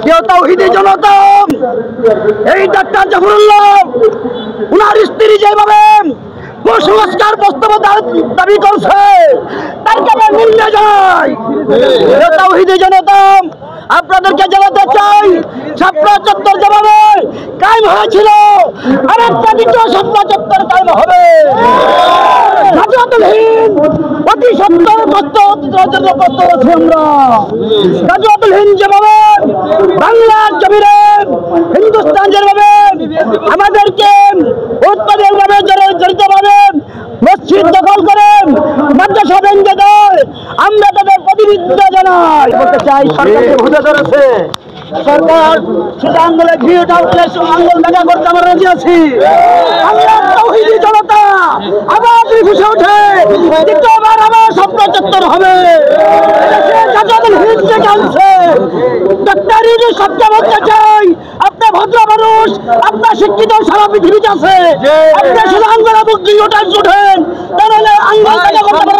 কেউ তাওহীদি জনতা এই ডাক্তার জাফরুল্লাহ উনার স্ত্রী যেভাবে কুসংস্কার বাস্তবতার দাবি করছে তাকে আমরা নিন্দা জানাই। তাওহীদি জনতা আপনাদেরকে জানাতে চাই, শাপলা চত্বর যেভাবে কায়েম হয়েছিল আরেকটা দ্বিতীয় শাপলা চত্বর কায়েম হবে। গাজওয়াতুল হিন্দ অতি সত্তর জন্য কষ্ট আছি আমরা। গাজওয়াতুল হিন্দ যেভাবে বাংলার জমিনে হিন্দুস্তান যেভাবে আমাদেরকে উৎপাদনভাবে জড়িতভাবে মসজিদ দখল করেন, মাদ্রাসা ভেঙে দেয়, আমরা তাদের প্রতিনিধিত্ব জানাই। বলতে চাই সরকারকে ভুলে ধরেছে, সরকার শুধু আঙ্গুলে ঘিটা উঠলে আঙ্গুল দেখা করতে আমরা রাজি আছি। আমরা তাওহীদি জনতা আবার ঘুষে ওঠে দ্বিতীয়বার আবার শাপলা চত্বর হবে। গাজওয়াতুল হিন্দ থেকে আনছে ডাক্তার ইউনূস সাহেবকে বলতে চাই, আপনার ভদ্র মানুষ, আপনার শিক্ষিত সারা পৃথিবীতে আছে, আপনি শুধু আঙ্গুলে মুখ দিয়ে ওঠেন, তাহলে আঙ্গুল দেখা করতে